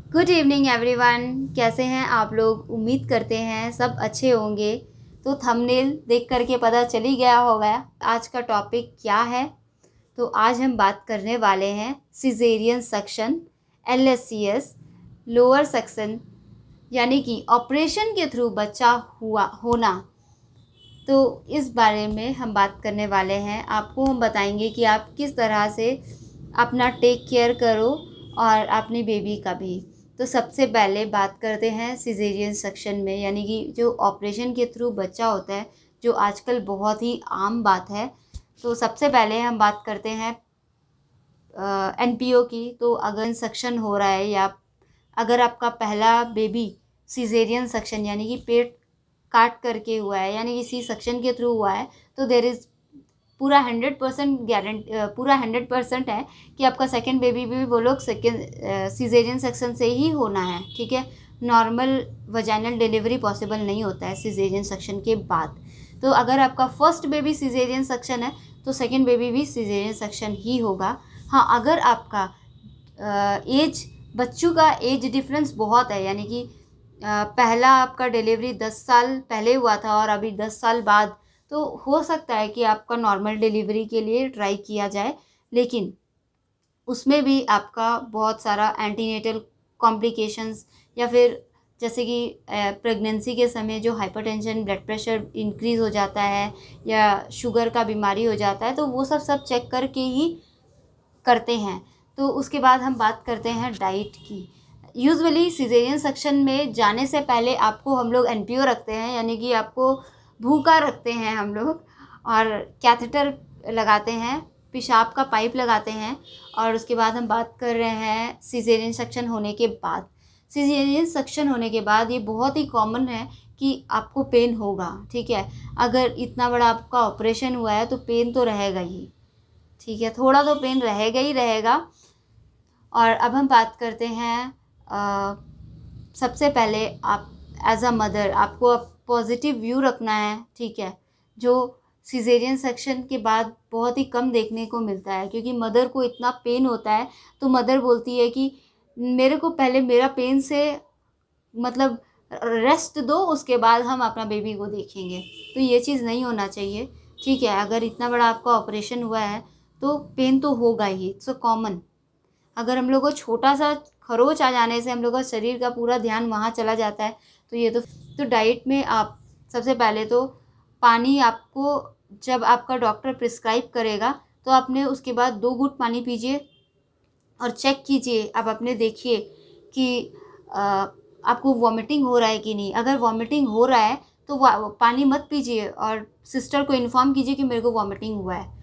Good evening everyone. कैसे हैं आप लोग? उम्मीद करते हैं सब अच्छे होंगे। तो थंबनेल देख करके पता चल ही गया होगा आज का टॉपिक क्या है। तो आज हम बात करने वाले हैं caesarean section, LSCS, lower section, यानी कि ऑपरेशन के थ्रू बच्चा हुआ होना। तो इस बारे में हम बात करने वाले हैं। आपको हम बताएंगे कि आप किस तरह से अपना टेक केयर करो और अपनी बेबी का भी। तो सबसे पहले बात करते हैं सिजेरियन सेक्शन में, यानी कि जो ऑपरेशन के थ्रू बच्चा होता है, जो आजकल बहुत ही आम बात है। तो सबसे पहले हम बात करते हैं NPO की। तो अगर सेक्शन हो रहा है या अगर आपका पहला बेबी सिजेरियन सेक्शन यानी कि पेट काट करके हुआ है, यानी कि सी सेक्शन के थ्रू हुआ है, तो देर इज़ पूरा 100% गारंटी, पूरा 100% है कि आपका सेकेंड बेबी भी वो लोग सेकेंड सिजेरियन सेक्शन से ही होना है। ठीक है, नॉर्मल वजाइनल डिलीवरी पॉसिबल नहीं होता है सिजेरियन सेक्शन के बाद। तो अगर आपका फर्स्ट बेबी सिजेरियन सेक्शन है तो सेकेंड बेबी भी सिजेरियन सेक्शन ही होगा। हाँ, अगर आपका एज, बच्चों का एज डिफरेंस बहुत है, यानी कि पहला आपका डिलीवरी 10 साल पहले हुआ था और अभी 10 साल बाद, तो हो सकता है कि आपका नॉर्मल डिलीवरी के लिए ट्राई किया जाए, लेकिन उसमें भी आपका बहुत सारा एंटीनेटल कॉम्प्लिकेशंस या फिर जैसे कि प्रेगनेंसी के समय जो हाइपरटेंशन, ब्लड प्रेशर इंक्रीज़ हो जाता है या शुगर का बीमारी हो जाता है, तो वो सब चेक करके ही करते हैं। तो उसके बाद हम बात करते हैं डाइट की। यूजुअली सिजेरियन सेक्शन में जाने से पहले आपको हम लोग NPO रखते हैं, यानी कि आपको भूखा रखते हैं हम लोग, और कैथेटर लगाते हैं, पेशाब का पाइप लगाते हैं। और उसके बाद हम बात कर रहे हैं सिजेरियन सेक्शन होने के बाद। सिजेरियन सेक्शन होने के बाद ये बहुत ही कॉमन है कि आपको पेन होगा। ठीक है, अगर इतना बड़ा आपका ऑपरेशन हुआ है तो पेन तो रहेगा ही। ठीक है, थोड़ा तो पेन रहेगा ही रहेगा। और अब हम बात करते हैं, सबसे पहले आप एज अ मदर आपको पॉजिटिव व्यू रखना है। ठीक है, जो सिजेरियन सेक्शन के बाद बहुत ही कम देखने को मिलता है, क्योंकि मदर को इतना पेन होता है तो मदर बोलती है कि मेरे को पहले मेरा पेन से मतलब रेस्ट दो, उसके बाद हम अपना बेबी को देखेंगे। तो ये चीज़ नहीं होना चाहिए। ठीक है, अगर इतना बड़ा आपका ऑपरेशन हुआ है तो पेन तो होगा ही, इट्स कॉमन। अगर हम लोग को छोटा सा खरोच आ जाने से हम लोग का शरीर का पूरा ध्यान वहाँ चला जाता है, तो ये तो डाइट में आप सबसे पहले तो पानी, आपको जब आपका डॉक्टर प्रिस्क्राइब करेगा तो आपने उसके बाद 2 घूंट पानी पीजिए और चेक कीजिए, आप अपने देखिए कि आपको वॉमिटिंग हो रहा है कि नहीं। अगर वॉमिटिंग हो रहा है तो पानी मत पीजिए और सिस्टर को इन्फॉर्म कीजिए कि मेरे को वॉमिटिंग हुआ है।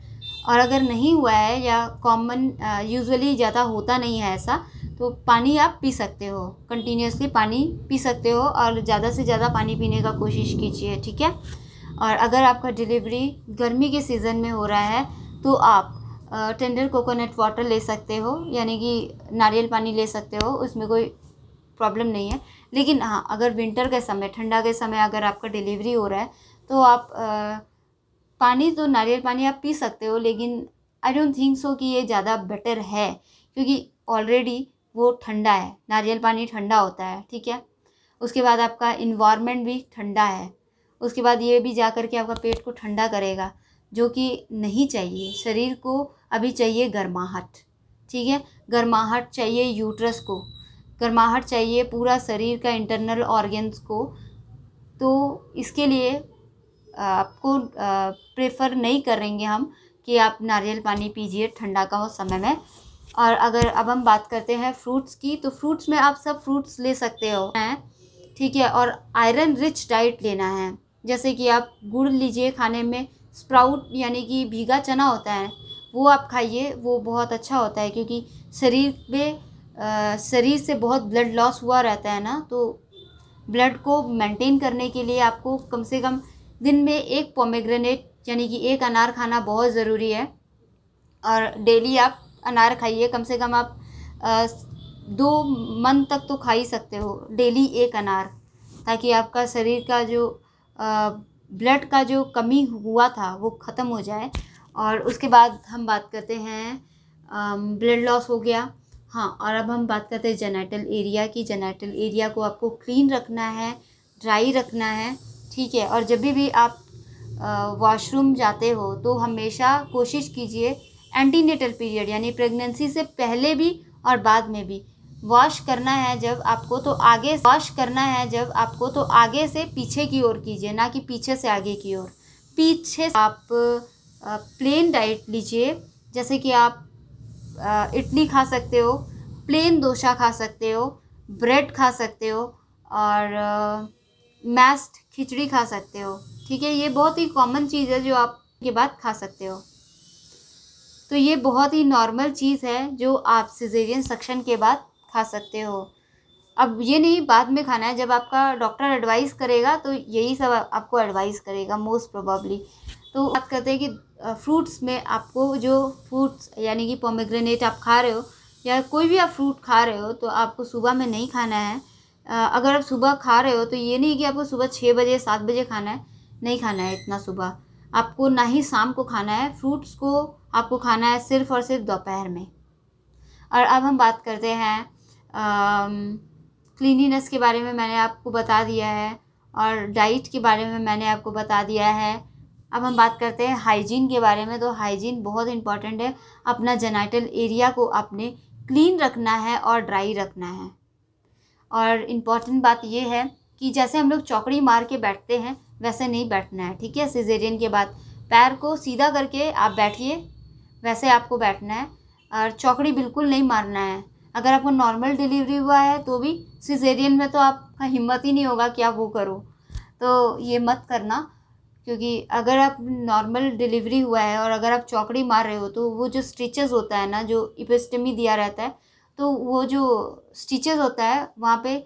और अगर नहीं हुआ है या कॉमन यूजुअली ज़्यादा होता नहीं है ऐसा, तो पानी आप पी सकते हो, कंटिन्यूसली पानी पी सकते हो और ज़्यादा से ज़्यादा पानी पीने का कोशिश कीजिए। ठीक है, और अगर आपका डिलीवरी गर्मी के सीज़न में हो रहा है तो आप टेंडर कोकोनट वाटर ले सकते हो, यानी कि नारियल पानी ले सकते हो, उसमें कोई प्रॉब्लम नहीं है। लेकिन हाँ, अगर विंटर के समय, ठंडा के समय अगर आपका डिलीवरी हो रहा है तो आप पानी, तो नारियल पानी आप पी सकते हो, लेकिन आई डोंट थिंक सो कि ये ज़्यादा बेटर है, क्योंकि ऑलरेडी वो ठंडा है, नारियल पानी ठंडा होता है। ठीक है, उसके बाद आपका इन्वायरमेंट भी ठंडा है, उसके बाद ये भी जा कर के आपका पेट को ठंडा करेगा, जो कि नहीं चाहिए। शरीर को अभी चाहिए गर्माहट। ठीक है, गर्माहट चाहिए यूट्रस को, गर्माहट चाहिए पूरा शरीर का इंटरनल ऑर्गन्स को। तो इसके लिए आपको प्रेफर नहीं करेंगे हम कि आप नारियल पानी पीजिए ठंडा का समय में। और अगर अब हम बात करते हैं फ्रूट्स की, तो फ्रूट्स में आप सब फ्रूट्स ले सकते हो हैं। ठीक है, और आयरन रिच डाइट लेना है, जैसे कि आप गुड़ लीजिए खाने में, स्प्राउट यानी कि भीगा चना होता है वो आप खाइए, वो बहुत अच्छा होता है, क्योंकि शरीर से बहुत ब्लड लॉस हुआ रहता है ना, तो ब्लड को मेंटेन करने के लिए आपको कम से कम दिन में एक पोमेग्रेनेट यानी कि एक अनार खाना बहुत ज़रूरी है। और डेली आप अनार खाइए, कम से कम आप 2 मंथ तक तो खा ही सकते हो डेली एक अनार, ताकि आपका शरीर का जो ब्लड का जो कमी हुआ था वो ख़त्म हो जाए। और उसके बाद हम बात करते हैं, ब्लड लॉस हो गया, हाँ, और अब हम बात करते हैं जेनिटल एरिया की। जेनिटल एरिया को आपको क्लीन रखना है, ड्राई रखना है, ठीक है। और जब भी आप वॉशरूम जाते हो तो हमेशा कोशिश कीजिए एंटीनेटल पीरियड यानी प्रेगनेंसी से पहले भी और बाद में भी वॉश करना है। जब आपको तो आगे वॉश करना है, जब आपको तो आगे से पीछे की ओर कीजिए, ना कि पीछे से आगे की ओर। पीछे आप प्लेन डाइट लीजिए, जैसे कि आप इडली खा सकते हो, प्लेन डोसा खा सकते हो, ब्रेड खा सकते हो, और मैस्ड खिचड़ी खा सकते हो, ठीक है। ये बहुत ही कॉमन चीज़ है जो आप के बाद खा सकते हो। तो ये बहुत ही नॉर्मल चीज़ है जो आप सिजेरियन सेक्शन के बाद खा सकते हो। अब ये नहीं बाद में खाना है, जब आपका डॉक्टर एडवाइस करेगा तो यही सब आपको एडवाइस करेगा मोस्ट प्रोबेबली। तो बात करते हैं कि फ्रूट्स में आपको जो फ्रूट्स यानी कि पोमेग्रेनेट आप खा रहे हो या कोई भी आप फ्रूट खा रहे हो तो आपको सुबह में नहीं खाना है। अगर आप सुबह खा रहे हो तो ये नहीं कि आपको सुबह 6 बजे 7 बजे खाना है, नहीं खाना है इतना सुबह आपको, ना ही शाम को खाना है। फ्रूट्स को आपको खाना है सिर्फ़ और सिर्फ दोपहर में। और अब हम बात करते हैं क्लीनिनेस के बारे में मैंने आपको बता दिया है, और डाइट के बारे में मैंने आपको बता दिया है। अब हम बात करते हैं हाइजीन के बारे में। तो हाइजीन बहुत इम्पॉर्टेंट है। अपना जेनिटल एरिया को आपने क्लीन रखना है और ड्राई रखना है। और इम्पॉर्टेंट बात ये है कि जैसे हम लोग चौकड़ी मार के बैठते हैं वैसे नहीं बैठना है, ठीक है। सिजेरियन के बाद पैर को सीधा करके आप बैठिए, वैसे आपको बैठना है, और चौकड़ी बिल्कुल नहीं मारना है। अगर आपको नॉर्मल डिलीवरी हुआ है तो भी सिजेरियन में तो आपका हिम्मत ही नहीं होगा कि आप वो करो, तो ये मत करना। क्योंकि अगर आप नॉर्मल डिलीवरी हुआ है और अगर आप चौकड़ी मार रहे हो तो वो जो स्टिचेस होता है ना, जो इपिस्टमी दिया रहता है, तो वो जो स्टिचेस होता है वहाँ पे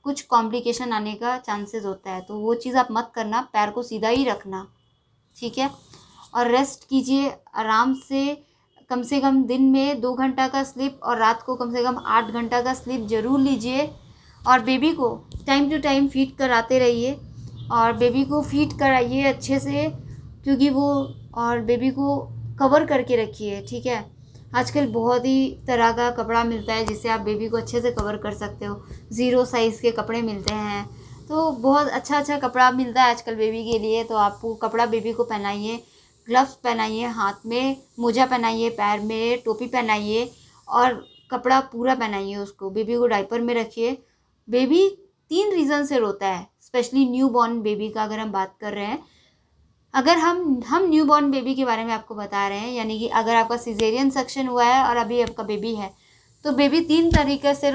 कुछ कॉम्प्लिकेशन आने का चांसेस होता है। तो वो चीज़ आप मत करना, पैर को सीधा ही रखना, ठीक है। और रेस्ट कीजिए आराम से कम दिन में 2 घंटा का स्लीप और रात को कम से कम 8 घंटा का स्लीप ज़रूर लीजिए। और बेबी को टाइम टू टाइम फीड कराते रहिए, और बेबी को फीड कराइए अच्छे से, क्योंकि वो, और बेबी को कवर करके रखिए, ठीक है। आजकल बहुत ही तरह का कपड़ा मिलता है जिससे आप बेबी को अच्छे से कवर कर सकते हो। 0 साइज़ के कपड़े मिलते हैं, तो बहुत अच्छा अच्छा कपड़ा मिलता है आजकल बेबी के लिए। तो आप वो कपड़ा बेबी को पहनाइए, ग्लव्स पहनाइए, हाथ में मोजा पहनाइए, पैर में टोपी पहनाइए, और कपड़ा पूरा पहनाइए उसको। बेबी को डायपर में रखिए। बेबी 3 रीज़न से रोता है, स्पेशली न्यू बॉर्न बेबी का अगर हम बात कर रहे हैं। अगर हम न्यू बॉर्न बेबी के बारे में आपको बता रहे हैं, यानी कि अगर आपका सिजेरियन सेक्शन हुआ है और अभी आपका बेबी है, तो बेबी 3 तरीके से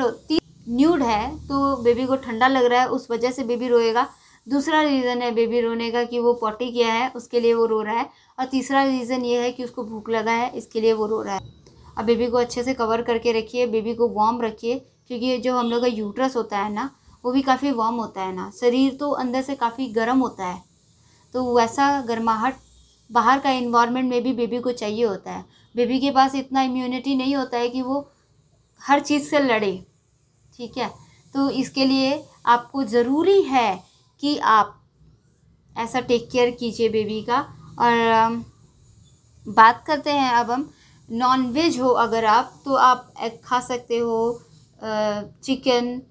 न्यूड है तो बेबी को ठंडा लग रहा है, उस वजह से बेबी रोएगा। दूसरा रीज़न है बेबी रोने का कि वो पॉटी किया है, उसके लिए वो रो रहा है। और तीसरा रीज़न ये है कि उसको भूख लगा है, इसके लिए वो रो रहा है। अब बेबी को अच्छे से कवर करके रखिए, बेबी को वार्म रखिए, क्योंकि जो हम लोग का यूट्रस होता है ना, वो भी काफ़ी वार्म होता है ना। शरीर तो अंदर से काफ़ी गर्म होता है, तो वैसा गर्माहट बाहर का इन्वायरमेंट में भी बेबी को चाहिए होता है। बेबी के पास इतना इम्यूनिटी नहीं होता है कि वो हर चीज़ से लड़े, ठीक है। तो इसके लिए आपको ज़रूरी है कि आप ऐसा टेक केयर कीजिए बेबी का। और बात करते हैं अब हम नॉन वेज हो अगर आप, तो आप एग खा सकते हो, चिकन,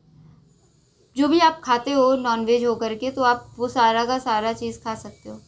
जो भी आप खाते हो नॉन वेज हो करके, तो आप वो सारा का सारा चीज़ खा सकते हो।